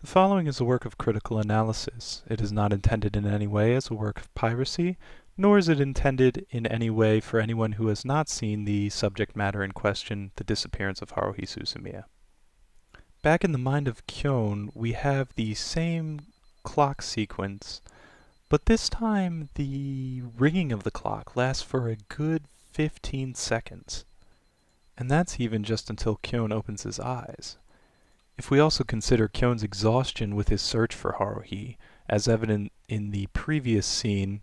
The following is a work of critical analysis. It is not intended in any way as a work of piracy, nor is it intended in any way for anyone who has not seen the subject matter in question, The Disappearance of Haruhi Suzumiya. Back in the mind of Kyon, we have the same clock sequence, but this time the ringing of the clock lasts for a good 15 seconds. And that's even just until Kyon opens his eyes. If we also consider Kyon's exhaustion with his search for Haruhi, as evident in the previous scene,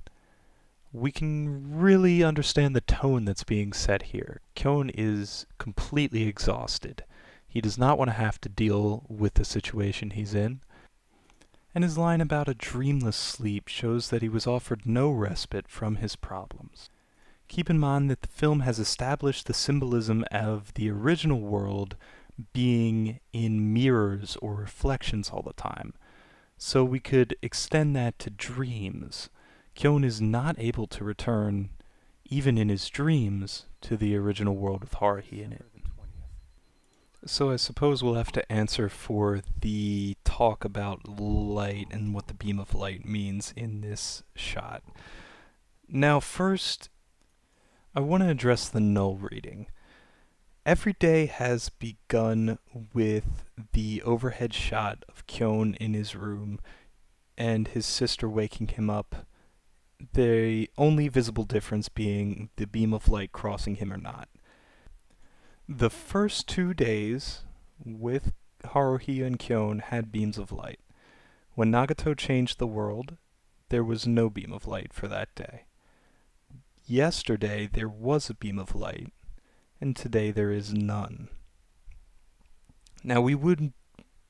we can really understand the tone that's being set here. Kyon is completely exhausted. He does not want to have to deal with the situation he's in. And his line about a dreamless sleep shows that he was offered no respite from his problems. Keep in mind that the film has established the symbolism of the original world being in mirrors or reflections all the time. So we could extend that to dreams. Kyon is not able to return, even in his dreams, to the original world with Haruhi in it. So I suppose we'll have to answer for the talk about light and what the beam of light means in this shot. Now first, I want to address the null reading. Every day has begun with the overhead shot of Kyon in his room and his sister waking him up, the only visible difference being the beam of light crossing him or not. The first 2 days with Haruhi and Kyon had beams of light. When Nagato changed the world, there was no beam of light for that day. Yesterday there was a beam of light, and today there is none. Now we would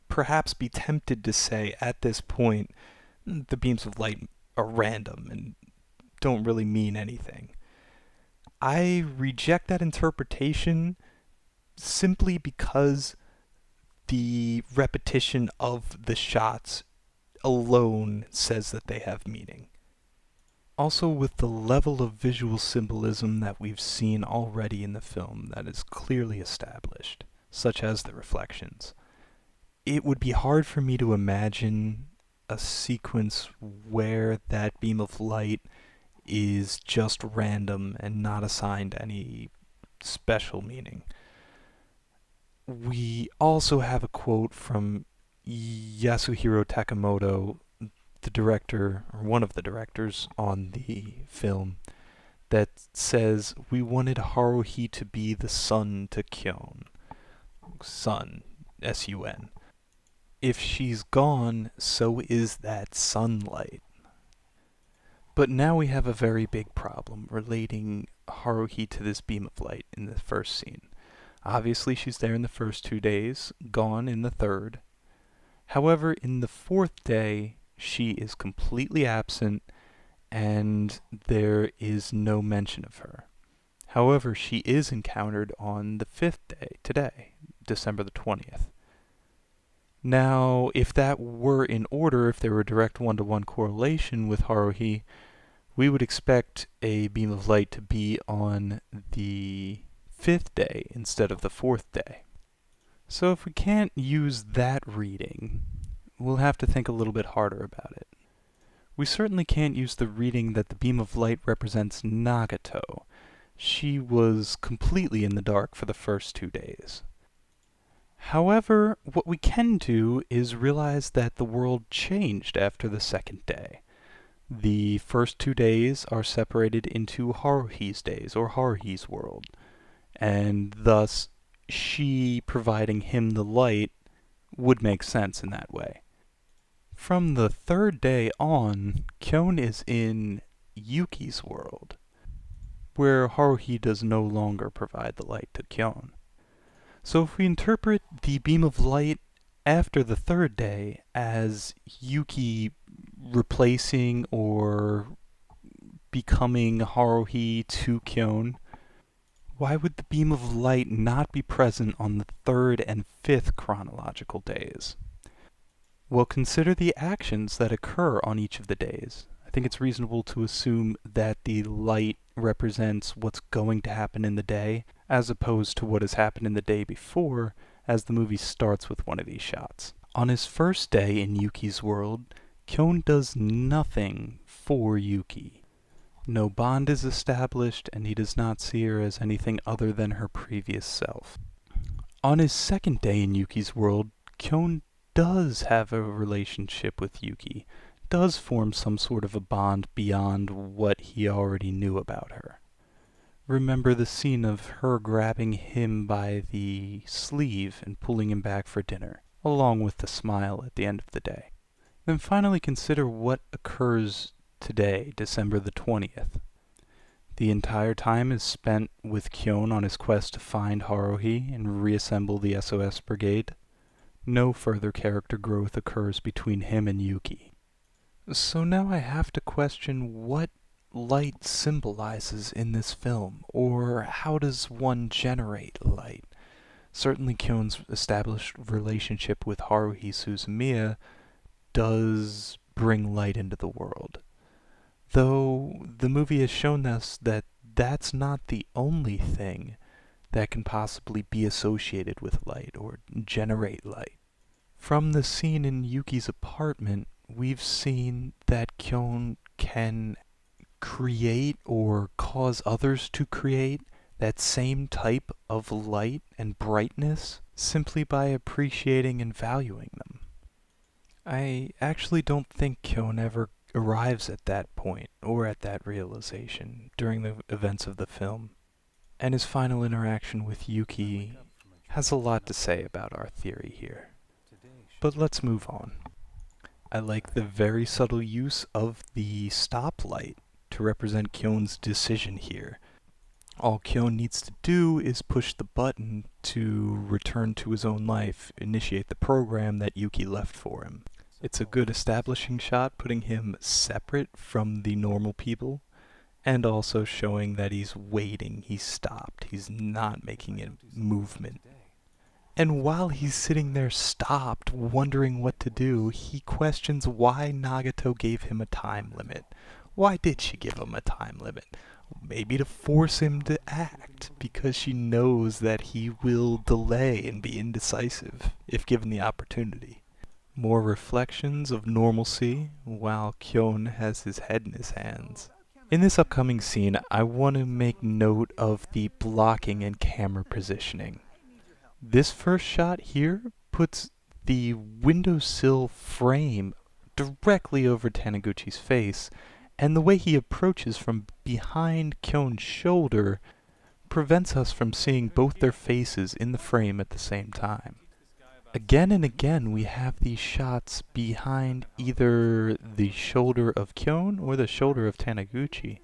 perhaps be tempted to say at this point the beams of light are random and don't really mean anything. I reject that interpretation simply because the repetition of the shots alone says that they have meaning. Also, with the level of visual symbolism that we've seen already in the film that is clearly established, such as the reflections, it would be hard for me to imagine a sequence where that beam of light is just random and not assigned any special meaning. We also have a quote from Yasuhiro Takemoto, the director, or one of the directors on the film, that says, "We wanted Haruhi to be the sun to Kyon." Sun, S-U-N. If she's gone, so is that sunlight. But now we have a very big problem relating Haruhi to this beam of light in the first scene. Obviously she's there in the first 2 days, gone in the third. However, in the fourth day, she is completely absent, and there is no mention of her. However, she is encountered on the fifth day, today, December the 20th. Now, if that were in order, if there were a direct one-to-one correlation with Haruhi, we would expect a beam of light to be on the fifth day instead of the fourth day. So if we can't use that reading, we'll have to think a little bit harder about it. We certainly can't use the reading that the beam of light represents Nagato. She was completely in the dark for the first 2 days. However, what we can do is realize that the world changed after the second day. The first 2 days are separated into Haruhi's days, or Haruhi's world, and thus she providing him the light would make sense in that way. From the third day on, Kyon is in Yuki's world, where Haruhi does no longer provide the light to Kyon. So if we interpret the beam of light after the third day as Yuki replacing or becoming Haruhi to Kyon, why would the beam of light not be present on the third and fifth chronological days? Well, consider the actions that occur on each of the days. I think it's reasonable to assume that the light represents what's going to happen in the day, as opposed to what has happened in the day before, as the movie starts with one of these shots. On his first day in Yuki's world, Kyon does nothing for Yuki. No bond is established, and he does not see her as anything other than her previous self. On his second day in Yuki's world, Kyon does have a relationship with Yuki, does form some sort of a bond beyond what he already knew about her. Remember the scene of her grabbing him by the sleeve and pulling him back for dinner, along with the smile at the end of the day. Then finally consider what occurs today, December the 20th. The entire time is spent with Kyon on his quest to find Haruhi and reassemble the SOS Brigade. No further character growth occurs between him and Yuki. So now I have to question what light symbolizes in this film, or how does one generate light? Certainly Kyon's established relationship with Haruhi Suzumiya does bring light into the world. Though the movie has shown us that that's not the only thing that can possibly be associated with light or generate light. From the scene in Yuki's apartment, we've seen that Kyon can create or cause others to create that same type of light and brightness simply by appreciating and valuing them. I actually don't think Kyon ever arrives at that point or at that realization during the events of the film, and his final interaction with Yuki has a lot to say about our theory here. But let's move on. I like the very subtle use of the stoplight to represent Kyon's decision here. All Kyon needs to do is push the button to return to his own life, initiate the program that Yuki left for him. It's a good establishing shot, putting him separate from the normal people, and also showing that he's waiting, he's stopped, he's not making a movement. And while he's sitting there stopped, wondering what to do, he questions why Nagato gave him a time limit. Why did she give him a time limit? Maybe to force him to act, because she knows that he will delay and be indecisive if given the opportunity. More reflections of normalcy while Kyon has his head in his hands. In this upcoming scene, I want to make note of the blocking and camera positioning. This first shot here puts the windowsill frame directly over Taniguchi's face, and the way he approaches from behind Kyon's shoulder prevents us from seeing both their faces in the frame at the same time. Again and again we have these shots behind either the shoulder of Kyon or the shoulder of Taniguchi.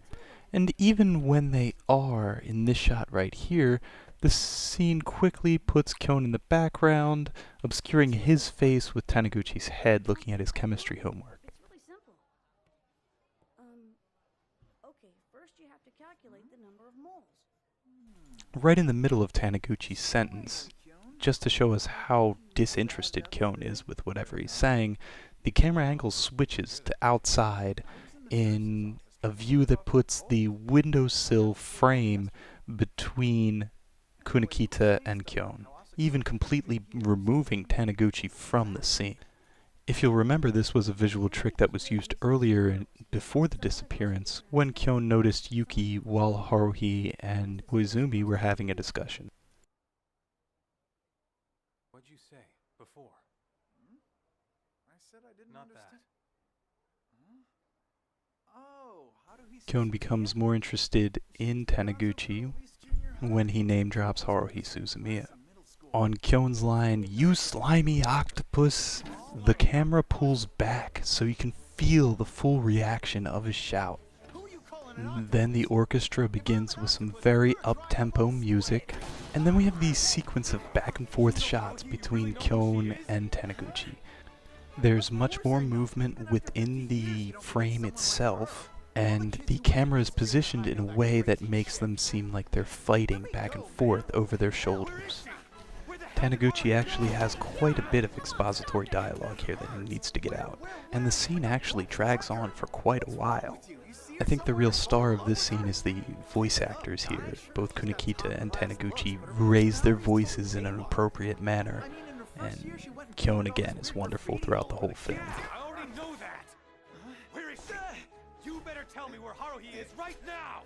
And even when they are in this shot right here, the scene quickly puts Kyon in the background, obscuring his face with Taniguchi's head looking at his chemistry homework. It's really simple. Okay, first you have to calculate the number of moles. Right in the middle of Taniguchi's sentence, just to show us how disinterested Kyon is with whatever he's saying, the camera angle switches to outside in a view that puts the windowsill frame between Kunikita and Kyon, even completely removing Taniguchi from the scene. If you'll remember, this was a visual trick that was used earlier before the disappearance, when Kyon noticed Yuki while Haruhi and Koizumi were having a discussion. What'd you say before? I said I didn't Not understand. that. Huh? Oh, Haruhi Kyon becomes more interested in Taniguchi when he name drops Haruhi Suzumiya. On Kyon's line, "You slimy octopus," the camera pulls back so you can feel the full reaction of his shout. Then the orchestra begins with some very up-tempo music, and then we have these sequence of back and forth shots between Kyon and Taniguchi. There's much more movement within the frame itself, and the camera is positioned in a way that makes them seem like they're fighting back and forth over their shoulders. Taniguchi actually has quite a bit of expository dialogue here that he needs to get out, and the scene actually drags on for quite a while. I think the real star of this scene is the voice actors here. Both Kunikita and Taniguchi raise their voices in an appropriate manner, First year And she went and Kyon painted all again this is weird wonderful graffiti throughout all the over whole film. Yeah, I already know that. Where is she? You better tell me where Haruhi is right now.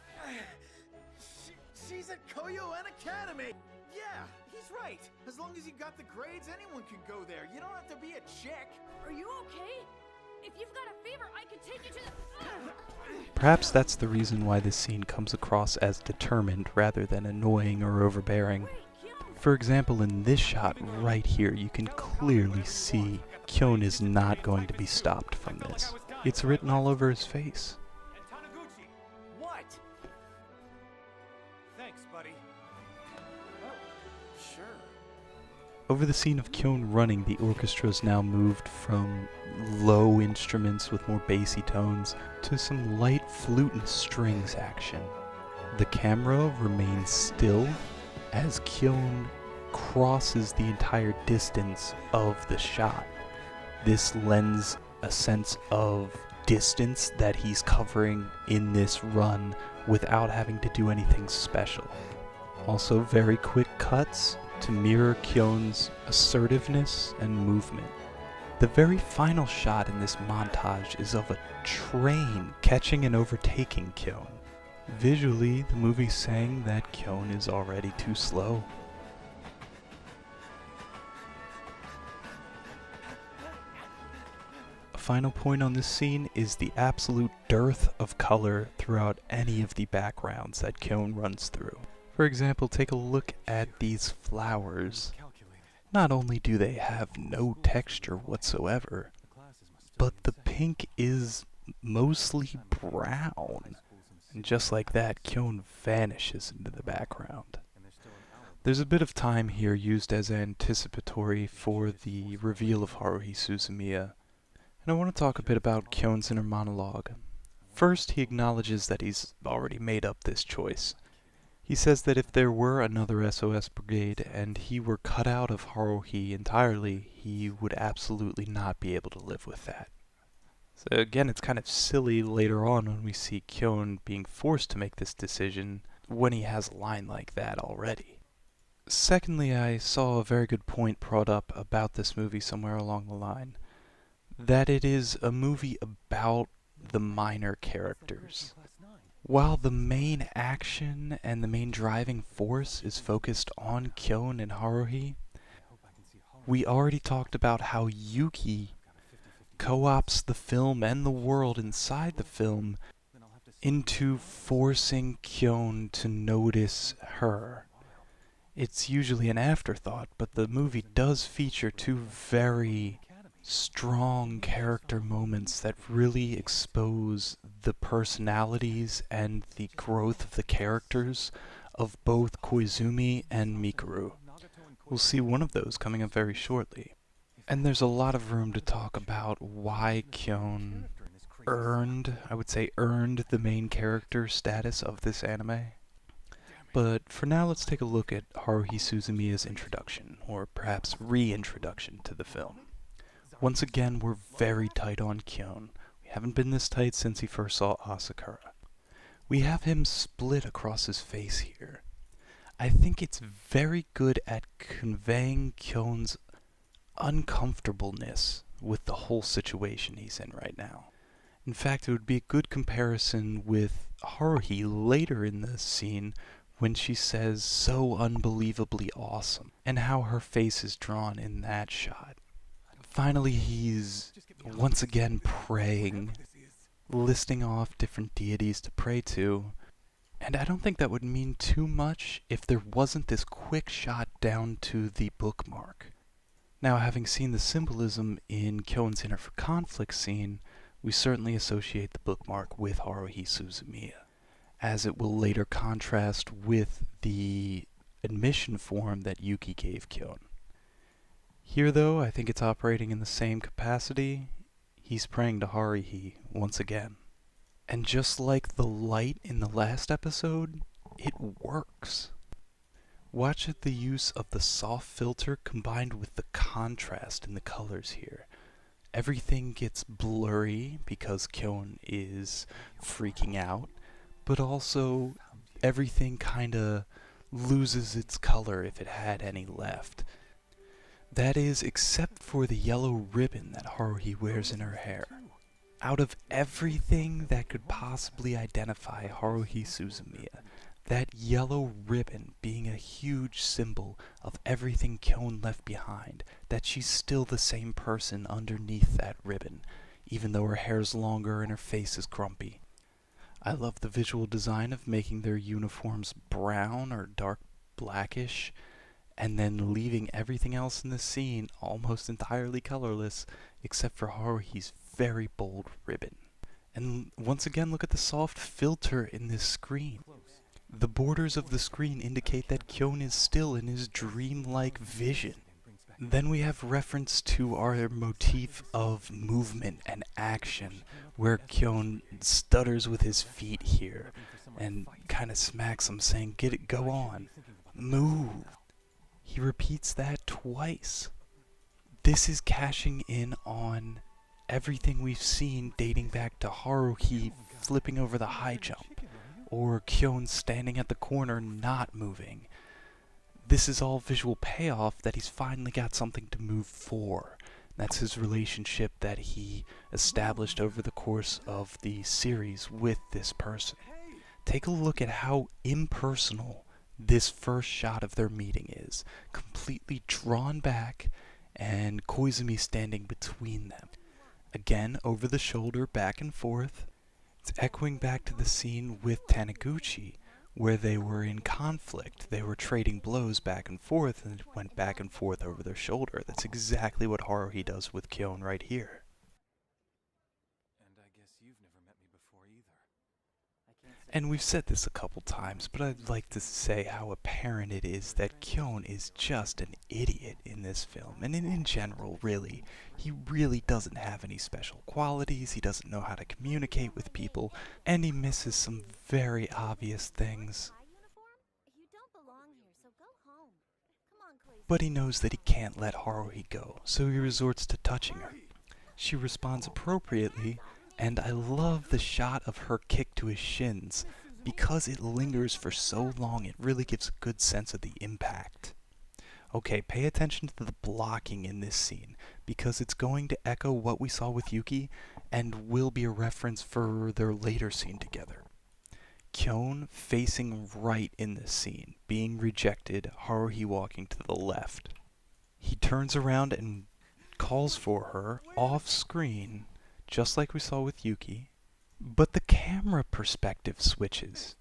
She's at Koyoen Academy! Yeah, he's right. As long as you got the grades, anyone can go there. You don't have to be a chick. Are you okay? If you've got a fever, I could take you to the... Perhaps that's the reason why this scene comes across as determined rather than annoying or overbearing. Wait, Kyon! For example, in this shot right here, you can clearly see Kyon is not going to be stopped from this. It's written all over his face. And Taniguchi. What? Thanks, buddy. Sure. Over the scene of Kyon running, the orchestra is now moved from low instruments with more bassy tones to some light flute and strings action. The camera remains still as Kyon crosses the entire distance of the shot. This lends a sense of distance that he's covering in this run without having to do anything special. Also, very quick cuts to mirror Kyon's assertiveness and movement. The very final shot in this montage is of a train catching and overtaking Kyon. Visually, the movie's saying that Kyon is already too slow. A final point on this scene is the absolute dearth of color throughout any of the backgrounds that Kyon runs through. For example, take a look at these flowers. Not only do they have no texture whatsoever, but the pink is mostly brown. And just like that, Kyon vanishes into the background. There's a bit of time here used as anticipatory for the reveal of Haruhi Suzumiya. And I want to talk a bit about Kyon's inner monologue. First, he acknowledges that he's already made up this choice. He says that if there were another SOS brigade and he were cut out of Haruhi entirely, he would absolutely not be able to live with that. So again, it's kind of silly later on when we see Kyon being forced to make this decision when he has a line like that already. Secondly, I saw a very good point brought up about this movie somewhere along the line, that it is a movie about the minor characters. While the main action and the main driving force is focused on Kyon and Haruhi, we already talked about how Yuki co-opts the film and the world inside the film into forcing Kyon to notice her. It's usually an afterthought, but the movie does feature two very strong character moments that really expose the personalities and the growth of the characters of both Koizumi and Mikuru. We'll see one of those coming up very shortly. And there's a lot of room to talk about why Kyon earned the main character status of this anime. But for now, let's take a look at Haruhi Suzumiya's introduction, or perhaps reintroduction to the film. Once again, we're very tight on Kyon. We haven't been this tight since he first saw Asakura. We have him split across his face here. I think it's very good at conveying Kyon's uncomfortableness with the whole situation he's in right now. In fact, it would be a good comparison with Haruhi later in the scene when she says "so unbelievably awesome" and how her face is drawn in that shot. Finally, he's once again praying, listing off different deities to pray to, and I don't think that would mean too much if there wasn't this quick shot down to the bookmark. Now, having seen the symbolism in Kyon's inner conflict scene, we certainly associate the bookmark with Haruhi Suzumiya, as it will later contrast with the admission form that Yuki gave Kyon. Here, though, I think it's operating in the same capacity. He's praying to Haruhi once again. And just like the light in the last episode, it works. Watch the use of the soft filter combined with the contrast in the colors here. Everything gets blurry because Kyon is freaking out, but also everything kinda loses its color if it had any left. That is, except for the yellow ribbon that Haruhi wears in her hair. Out of everything that could possibly identify Haruhi Suzumiya, that yellow ribbon being a huge symbol of everything Kyon left behind, that she's still the same person underneath that ribbon, even though her hair's longer and her face is grumpy. I love the visual design of making their uniforms brown or dark blackish, and then leaving everything else in the scene almost entirely colorless, except for Haruhi's very bold ribbon. And once again, look at the soft filter in this screen. The borders of the screen indicate that Kyon is still in his dreamlike vision. Then we have reference to our motif of movement and action, where Kyon stutters with his feet here and kind of smacks him, saying, "Get it, go on, move." He repeats that twice. This is cashing in on everything we've seen dating back to Haruhi flipping over the high jump, or Kyon standing at the corner not moving. This is all visual payoff that he's finally got something to move for. That's his relationship that he established over the course of the series with this person. Take a look at how impersonal this first shot of their meeting is. Completely drawn back, and Koizumi standing between them. Again, over the shoulder, back and forth. It's echoing back to the scene with Taniguchi, where they were in conflict. They were trading blows back and forth, and it went back and forth over their shoulder. That's exactly what Haruhi does with Kyon right here. And I guess you've never met me before either. And we've said this a couple times, but I'd like to say how apparent it is that Kyon is just an idiot in this film, and in general, really. He really doesn't have any special qualities, he doesn't know how to communicate with people, and he misses some very obvious things. You don't belong here, so go home. Come on, Clay. But he knows that he can't let Haruhi go, so he resorts to touching her. She responds appropriately, and I love the shot of her kick to his shins. Because it lingers for so long, it really gives a good sense of the impact. Okay, pay attention to the blocking in this scene, because it's going to echo what we saw with Yuki, and will be a reference for their later scene together. Kyon facing right in this scene, being rejected, Haruhi walking to the left. He turns around and calls for her off screen, just like we saw with Yuki, but the camera perspective switches,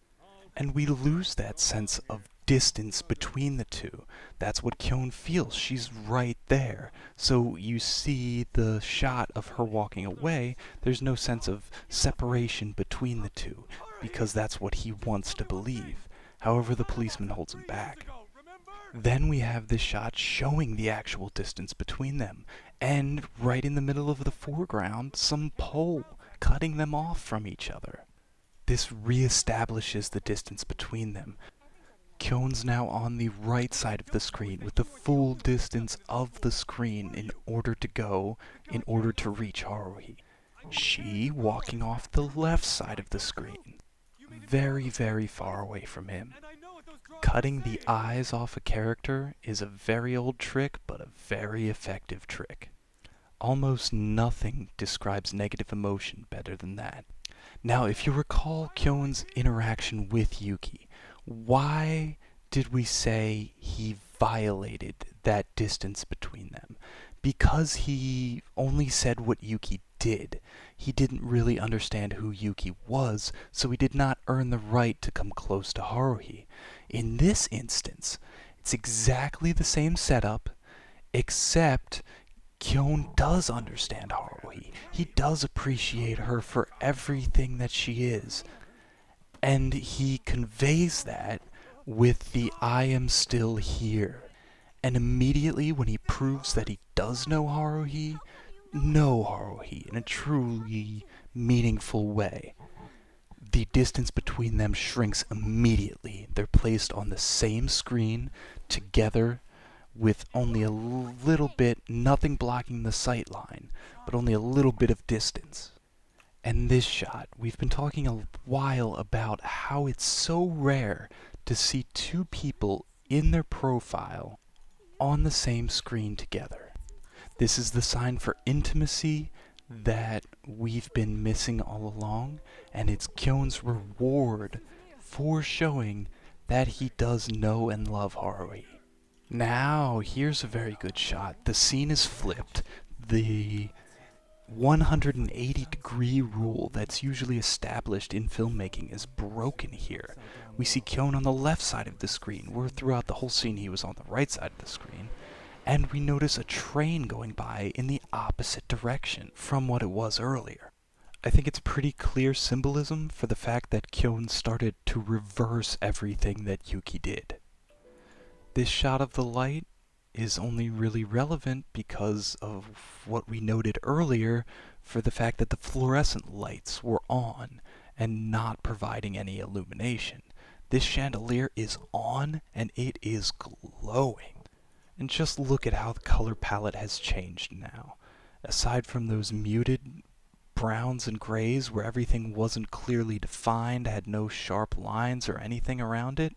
and we lose that sense of distance between the two. That's what Kyon feels. She's right there. So you see the shot of her walking away. There's no sense of separation between the two, because that's what he wants to believe. However, the policeman holds him back. Then we have this shot showing the actual distance between them, and right in the middle of the foreground, some pole cutting them off from each other. This reestablishes the distance between them. Kyon's now on the right side of the screen with the full distance of the screen in order to reach Haruhi. She walking off the left side of the screen, very, very far away from him. Cutting the eyes off a character is a very old trick, but a very effective trick. Almost nothing describes negative emotion better than that. Now, if you recall Kyon's interaction with Yuki, why did we say he violated that distance between them? Because he only said what Yuki did. He didn't really understand who Yuki was, so he did not earn the right to come close to Haruhi. In this instance, it's exactly the same setup, except Kyon does understand Haruhi. He does appreciate her for everything that she is. And he conveys that with the "I am still here." And immediately when he proves that he does know Haruhi in a truly meaningful way, the distance between them shrinks immediately. They're placed on the same screen, together, with only a little bit, nothing blocking the sight line, but only a little bit of distance. And this shot, we've been talking a while about how it's so rare to see two people in their profile on the same screen together. This is the sign for intimacy that we've been missing all along, and it's Kyon's reward for showing that he does know and love Haruhi. Now, here's a very good shot. The scene is flipped. The 180-degree rule that's usually established in filmmaking is broken here. We see Kyon on the left side of the screen, where throughout the whole scene he was on the right side of the screen. And we notice a train going by in the opposite direction from what it was earlier. I think it's pretty clear symbolism for the fact that Kyon started to reverse everything that Yuki did. This shot of the light is only really relevant because of what we noted earlier for the fact that the fluorescent lights were on and not providing any illumination. This chandelier is on and it is glowing. And just look at how the color palette has changed now. Aside from those muted browns and grays where everything wasn't clearly defined, had no sharp lines or anything around it,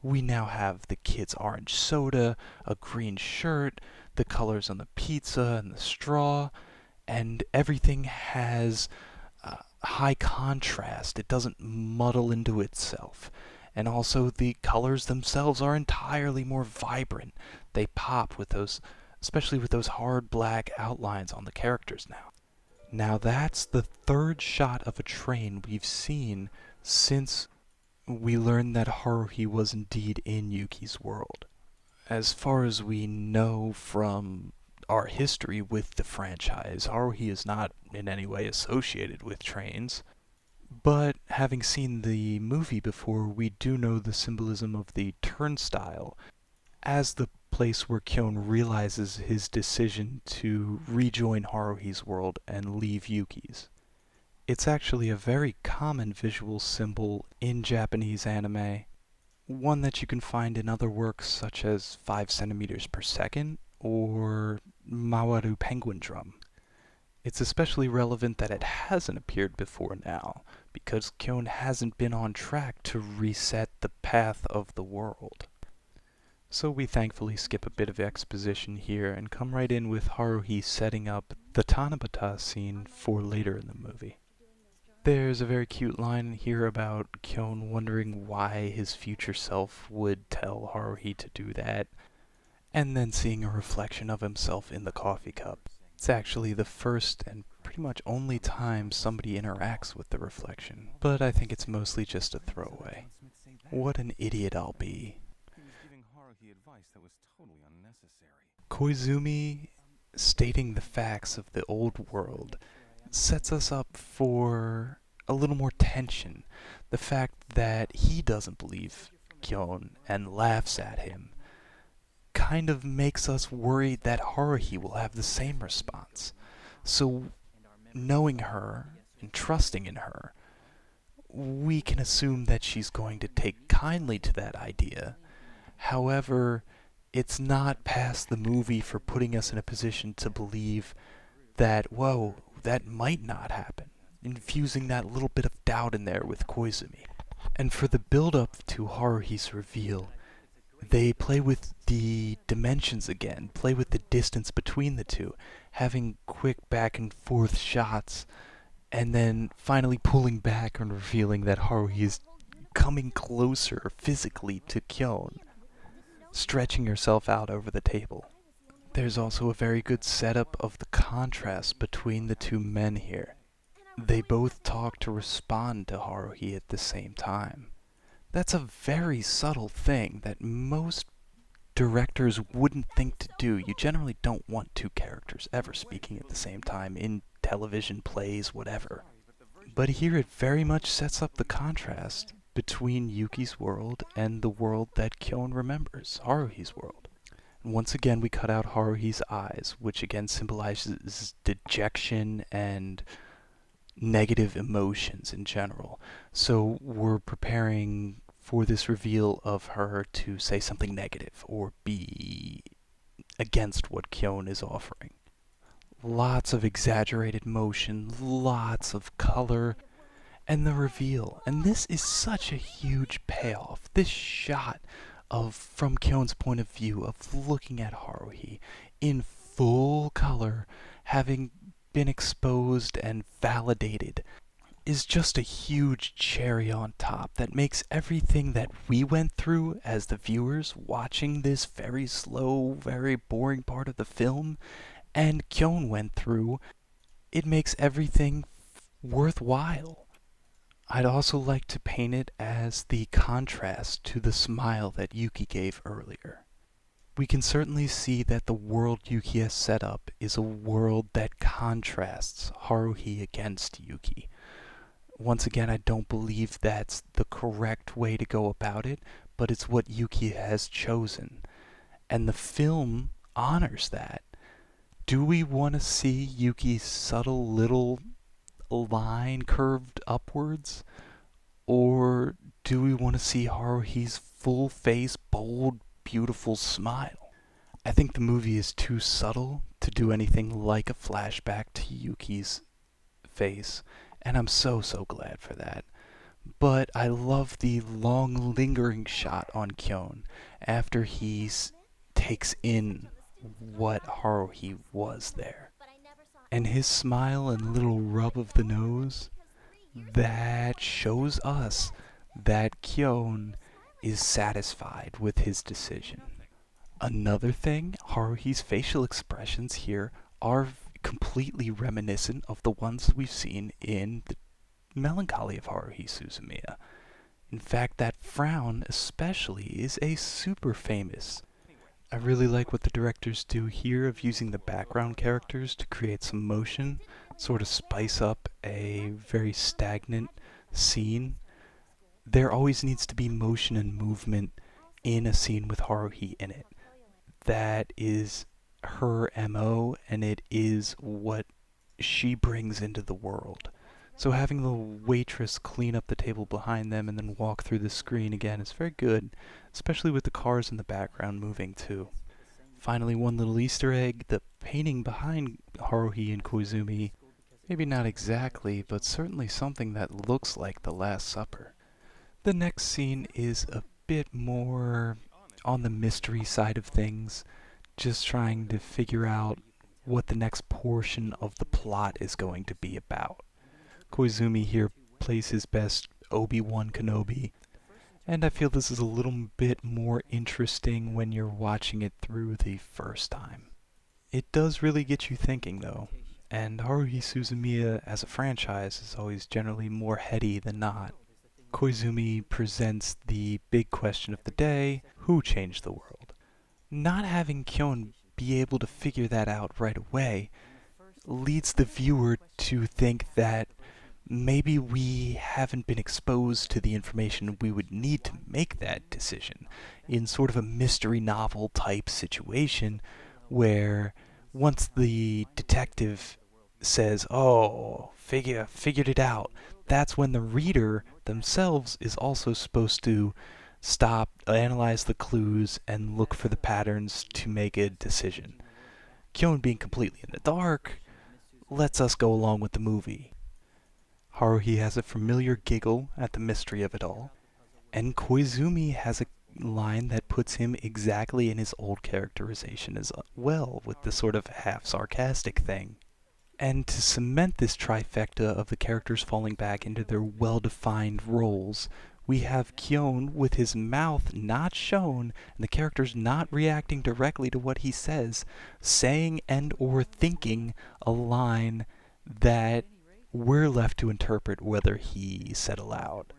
we now have the kid's orange soda, a green shirt, the colors on the pizza and the straw, and everything has high contrast. It doesn't muddle into itself. And also the colors themselves are entirely more vibrant. They pop with those, especially with those hard black outlines on the characters now. Now that's the third shot of a train we've seen since we learned that Haruhi was indeed in Yuki's world. As far as we know from our history with the franchise, Haruhi is not in any way associated with trains. But having seen the movie before, we do know the symbolism of the turnstile as the place where Kyon realizes his decision to rejoin Haruhi's world and leave Yuki's. It's actually a very common visual symbol in Japanese anime, one that you can find in other works such as 5 centimeters per second or Mawaru Penguin Drum. It's especially relevant that it hasn't appeared before now, because Kyon hasn't been on track to reset the path of the world. So we thankfully skip a bit of exposition here and come right in with Haruhi setting up the Tanabata scene for later in the movie. There's a very cute line here about Kyon wondering why his future self would tell Haruhi to do that, and then seeing a reflection of himself in the coffee cup. It's actually the first and pretty much only time somebody interacts with the reflection, but I think it's mostly just a throwaway. What an idiot I'll be. Koizumi stating the facts of the old world sets us up for a little more tension. The fact that he doesn't believe Kyon and laughs at him kind of makes us worried that Haruhi will have the same response. So, knowing her and trusting in her, we can assume that she's going to take kindly to that idea. However, it's not past the movie for putting us in a position to believe that, whoa, that might not happen, infusing that little bit of doubt in there with Koizumi. And for the build-up to Haruhi's reveal, they play with the dimensions again, play with the distance between the two, having quick back and forth shots, and then finally pulling back and revealing that Haruhi is coming closer physically to Kyon, stretching herself out over the table. There's also a very good setup of the contrast between the two men here. They both talk to respond to Haruhi at the same time. That's a very subtle thing that most directors wouldn't think to do. You generally don't want two characters ever speaking at the same time in television, plays, whatever. But here it very much sets up the contrast between Yuki's world and the world that Kyon remembers, Haruhi's world. And once again we cut out Haruhi's eyes, which again symbolizes dejection and negative emotions in general. So we're preparing for this reveal of her to say something negative or be against what Kyon is offering. Lots of exaggerated motion, lots of color, and the reveal. And this is such a huge payoff. This shot of from Kyon's point of view of looking at Haruhi in full color, having been exposed and validated, is just a huge cherry on top that makes everything that we went through as the viewers watching this very slow, very boring part of the film, and Kyon went through, it makes everything worthwhile. I'd also like to paint it as the contrast to the smile that Yuki gave earlier. We can certainly see that the world Yuki has set up is a world that contrasts Haruhi against Yuki. Once again, I don't believe that's the correct way to go about it, but it's what Yuki has chosen. And the film honors that. Do we want to see Yuki's subtle little line curved upwards? Or do we want to see Haruhi's full face, bold, beautiful smile? I think the movie is too subtle to do anything like a flashback to Yuki's face, and I'm so glad for that. But I love the long lingering shot on Kyon after he takes in what Haruhi was there. And his smile and little rub of the nose, that shows us that Kyon is satisfied with his decision. Another thing, Haruhi's facial expressions here are completely reminiscent of the ones we've seen in the Melancholy of Haruhi Suzumiya. In fact, that frown especially is a super famous. I really like what the directors do here of using the background characters to create some motion, sort of spice up a very stagnant scene. There always needs to be motion and movement in a scene with Haruhi in it. That is her MO, and it is what she brings into the world. So having the waitress clean up the table behind them and then walk through the screen again is very good, especially with the cars in the background moving too. Finally, one little Easter egg, the painting behind Haruhi and Koizumi, maybe not exactly, but certainly something that looks like the Last Supper. The next scene is a bit more on the mystery side of things, just trying to figure out what the next portion of the plot is going to be about. Koizumi here plays his best Obi-Wan Kenobi, and I feel this is a little bit more interesting when you're watching it through the first time. It does really get you thinking though, and Haruhi Suzumiya as a franchise is always generally more heady than not. Koizumi presents the big question of the day, who changed the world? Not having Kyon be able to figure that out right away leads the viewer to think that maybe we haven't been exposed to the information we would need to make that decision in sort of a mystery novel type situation where once the detective says, oh, figured it out, that's when the reader themselves is also supposed to stop, analyze the clues, and look for the patterns to make a decision. Kyon being completely in the dark lets us go along with the movie. Haruhi has a familiar giggle at the mystery of it all, and Koizumi has a line that puts him exactly in his old characterization as well, with this sort of half-sarcastic thing. And to cement this trifecta of the characters falling back into their well-defined roles, we have Kyon with his mouth not shown and the characters not reacting directly to what he says, saying and or thinking a line that we're left to interpret whether he said aloud.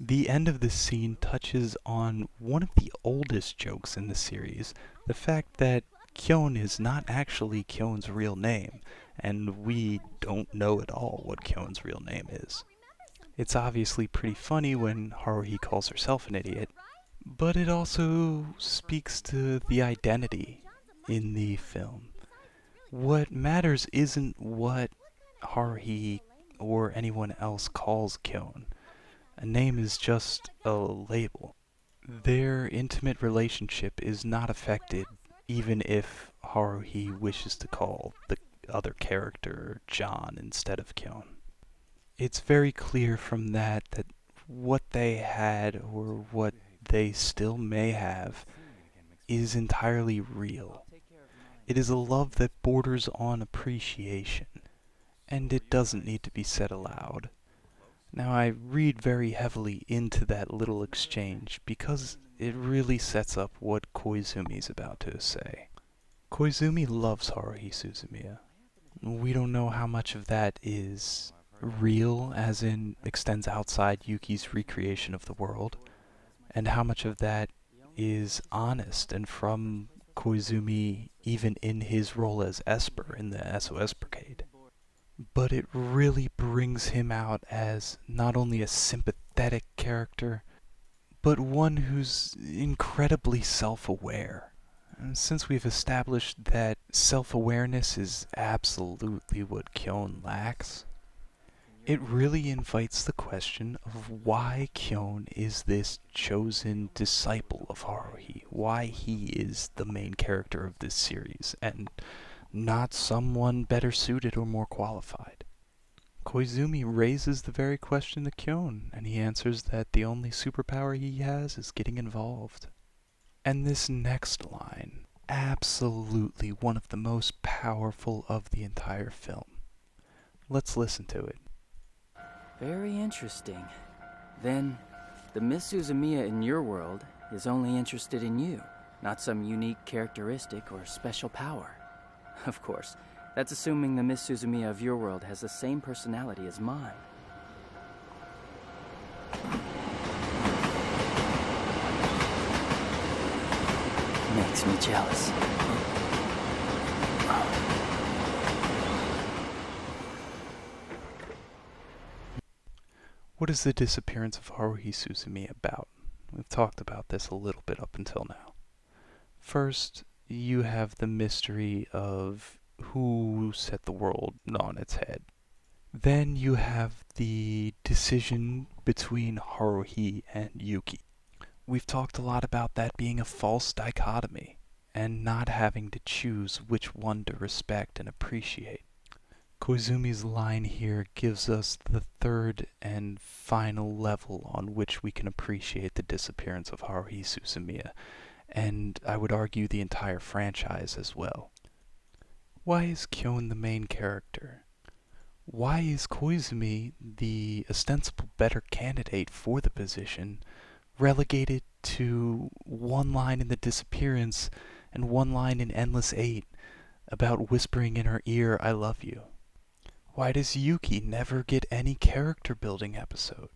The end of this scene touches on one of the oldest jokes in the series, the fact that Kyon is not actually Kyon's real name, and we don't know at all what Kyon's real name is. It's obviously pretty funny when Haruhi calls herself an idiot, but it also speaks to the identity in the film. What matters isn't what Haruhi or anyone else calls Kyon. A name is just a label. Their intimate relationship is not affected even if Haruhi wishes to call the other character John instead of Kyon. It's very clear from that what they had or what they still may have is entirely real. It is a love that borders on appreciation, and it doesn't need to be said aloud. Now, I read very heavily into that little exchange because it really sets up what Koizumi's about to say. Koizumi loves Haruhi Suzumiya. We don't know how much of that is real, as in extends outside Yuki's recreation of the world, and how much of that is honest and from Koizumi even in his role as Esper in the SOS Brigade. But it really brings him out as not only a sympathetic character, but one who's incredibly self-aware. And since we've established that self-awareness is absolutely what Kyon lacks, it really invites the question of why Kyon is this chosen disciple of Haruhi, why he is the main character of this series, and not someone better suited or more qualified. Koizumi raises the very question to Kyon, and he answers that the only superpower he has is getting involved. And this next line, absolutely one of the most powerful of the entire film. Let's listen to it. Very interesting. Then, the Miss Suzumiya in your world is only interested in you, not some unique characteristic or special power. Of course, that's assuming the Miss Suzumiya of your world has the same personality as mine. Makes me jealous. What is the disappearance of Haruhi Suzumiya about? We've talked about this a little bit up until now. First, you have the mystery of who set the world on its head. Then you have the decision between Haruhi and Yuki. We've talked a lot about that being a false dichotomy, and not having to choose which one to respect and appreciate. Koizumi's line here gives us the third and final level on which we can appreciate the disappearance of Haruhi Suzumiya, and I would argue the entire franchise as well. Why is Kyon the main character? Why is Koizumi, the ostensible better candidate for the position, relegated to one line in The Disappearance and one line in Endless 8 about whispering in her ear, "I love you"? Why does Yuki never get any character building episode?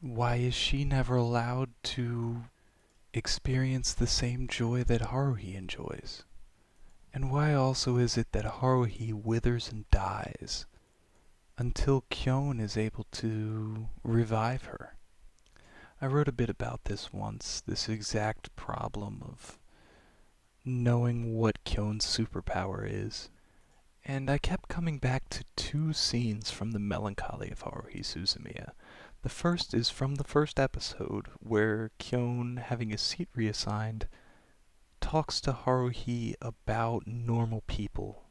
Why is she never allowed to experience the same joy that Haruhi enjoys? And why also is it that Haruhi withers and dies until Kyon is able to revive her? I wrote a bit about this once, this exact problem of knowing what Kyon's superpower is. And I kept coming back to two scenes from the melancholy of Haruhi Suzumiya. The first is from the first episode, where Kyon, having his seat reassigned, talks to Haruhi about normal people.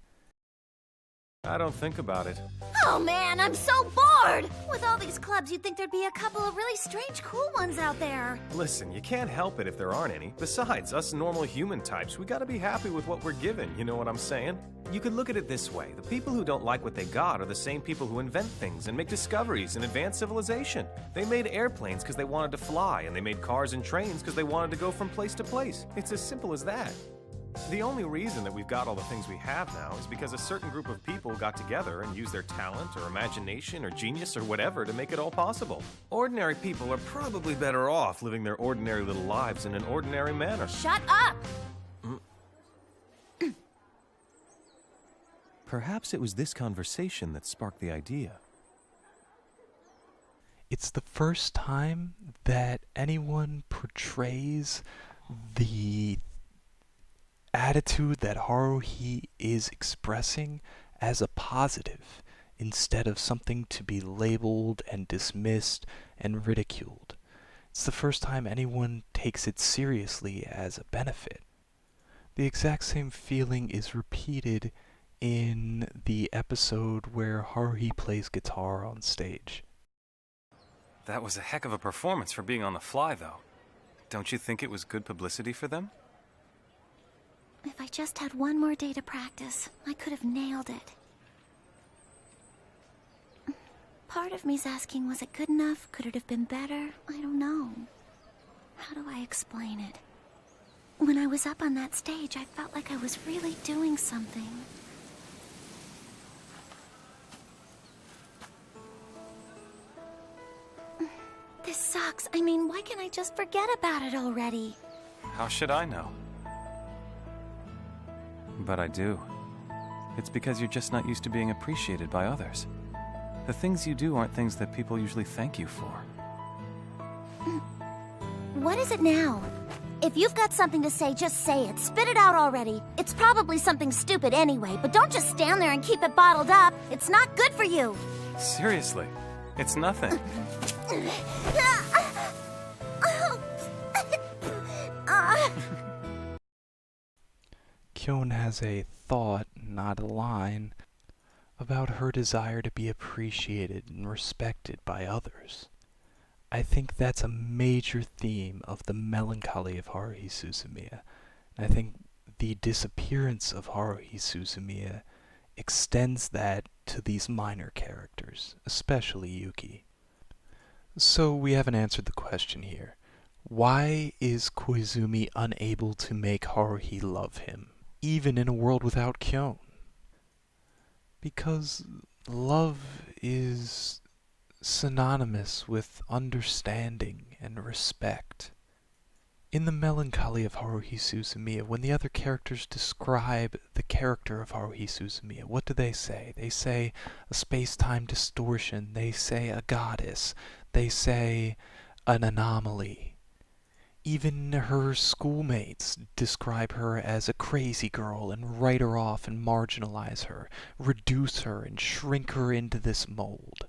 I don't think about it. Oh man, I'm so bored! With all these clubs, you'd think there'd be a couple of really strange, cool ones out there. Listen, you can't help it if there aren't any. Besides, us normal human types, we gotta be happy with what we're given, you know what I'm saying? You could look at it this way. The people who don't like what they got are the same people who invent things and make discoveries and advance civilization. They made airplanes because they wanted to fly, and they made cars and trains because they wanted to go from place to place. It's as simple as that. The only reason that we've got all the things we have now is because a certain group of people got together and used their talent or imagination or genius or whatever to make it all possible. Ordinary people are probably better off living their ordinary little lives in an ordinary manner. Shut up! Perhaps it was this conversation that sparked the idea. It's the first time that anyone portrays the attitude that Haruhi is expressing as a positive, instead of something to be labeled and dismissed and ridiculed. It's the first time anyone takes it seriously as a benefit. The exact same feeling is repeated in the episode where Haruhi plays guitar on stage. That was a heck of a performance for being on the fly, though. Don't you think it was good publicity for them? If I just had one more day to practice, I could have nailed it. Part of me's asking, was it good enough? Could it have been better? I don't know. How do I explain it? When I was up on that stage, I felt like I was really doing something. This sucks. I mean, why can't I just forget about it already? How should I know? But I do. It's because you're just not used to being appreciated by others. The things you do aren't things that people usually thank you for. What is it now? If you've got something to say, just say it. Spit it out already. It's probably something stupid anyway, but don't just stand there and keep it bottled up. It's not good for you. Seriously, it's nothing. Kyon has a thought, not a line, about her desire to be appreciated and respected by others. I think that's a major theme of the melancholy of Haruhi Suzumiya. And I think the disappearance of Haruhi Suzumiya extends that to these minor characters, especially Yuki. So we haven't answered the question here. Why is Koizumi unable to make Haruhi love him, even in a world without Kyon? Because love is synonymous with understanding and respect. In the melancholy of Haruhi Suzumiya, when the other characters describe the character of Haruhi Suzumiya, what do they say? They say a space-time distortion, they say a goddess, they say an anomaly. Even her schoolmates describe her as a crazy girl and write her off and marginalize her, reduce her and shrink her into this mold.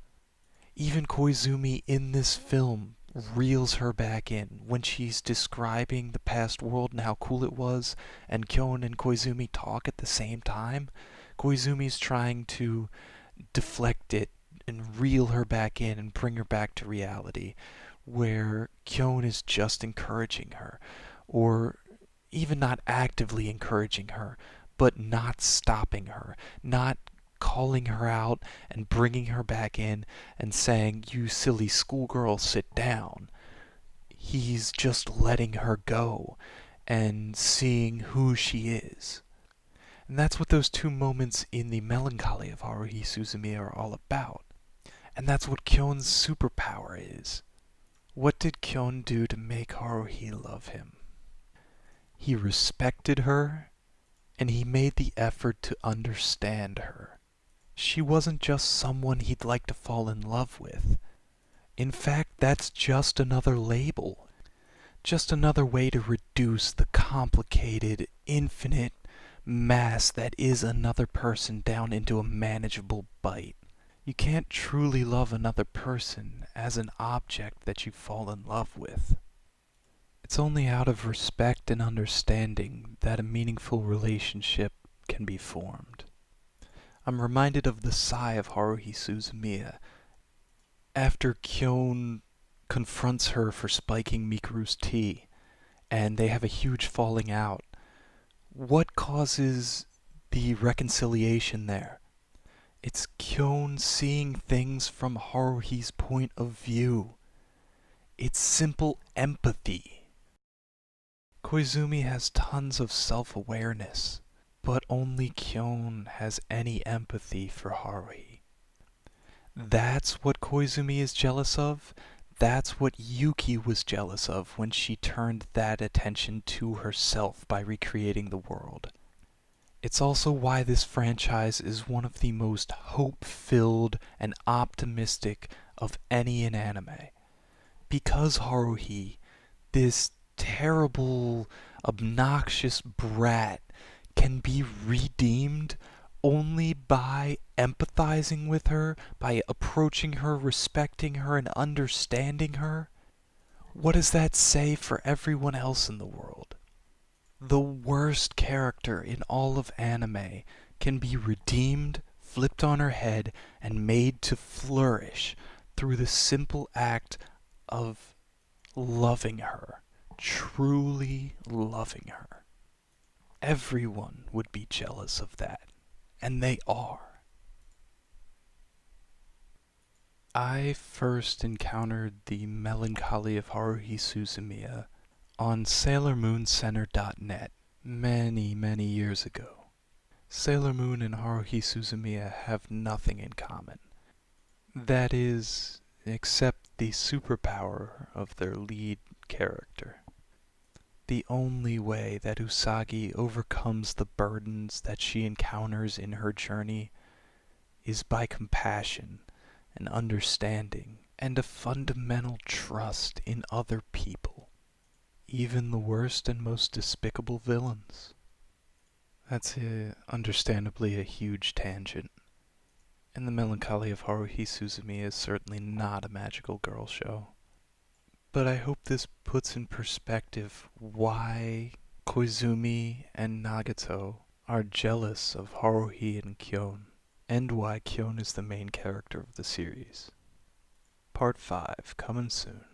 Even Koizumi in this film reels her back in when she's describing the past world and how cool it was, and Kyon and Koizumi talk at the same time. Koizumi's trying to deflect it and reel her back in and bring her back to reality, where Kyon is just encouraging her, or even not actively encouraging her, but not stopping her, not calling her out and bringing her back in and saying, "You silly schoolgirl, sit down." He's just letting her go and seeing who she is. And that's what those two moments in the melancholy of Haruhi Suzumiya are all about. And that's what Kyon's superpower is. What did Kyon do to make Haruhi love him? He respected her, and he made the effort to understand her. She wasn't just someone he'd like to fall in love with. In fact, that's just another label. Just another way to reduce the complicated, infinite mass that is another person down into a manageable bite. You can't truly love another person as an object that you fall in love with. It's only out of respect and understanding that a meaningful relationship can be formed. I'm reminded of the sigh of Haruhi Suzumiya after Kyon confronts her for spiking Mikuru's tea, and they have a huge falling out. What causes the reconciliation there? It's Kyon seeing things from Haruhi's point of view. It's simple empathy. Koizumi has tons of self-awareness, but only Kyon has any empathy for Haruhi. That's what Koizumi is jealous of. That's what Yuki was jealous of when she turned that attention to herself by recreating the world. It's also why this franchise is one of the most hope-filled and optimistic of any in anime. Because Haruhi, this terrible, obnoxious brat, can be redeemed only by empathizing with her, by approaching her, respecting her, and understanding her. What does that say for everyone else in the world? The worst character in all of anime can be redeemed, flipped on her head, and made to flourish through the simple act of loving her, truly loving her. Everyone would be jealous of that, and they are. I first encountered the melancholy of Haruhi Suzumiya on SailorMoonCenter.net many, many years ago. Sailor Moon and Haruhi Suzumiya have nothing in common. That is, except the superpower of their lead character. The only way that Usagi overcomes the burdens that she encounters in her journey is by compassion and understanding and a fundamental trust in other people, even the worst and most despicable villains. That's understandably a huge tangent, and the melancholy of Haruhi Suzumiya is certainly not a magical girl show. But I hope this puts in perspective why Koizumi and Nagato are jealous of Haruhi and Kyon, and why Kyon is the main character of the series. Part 5 coming soon.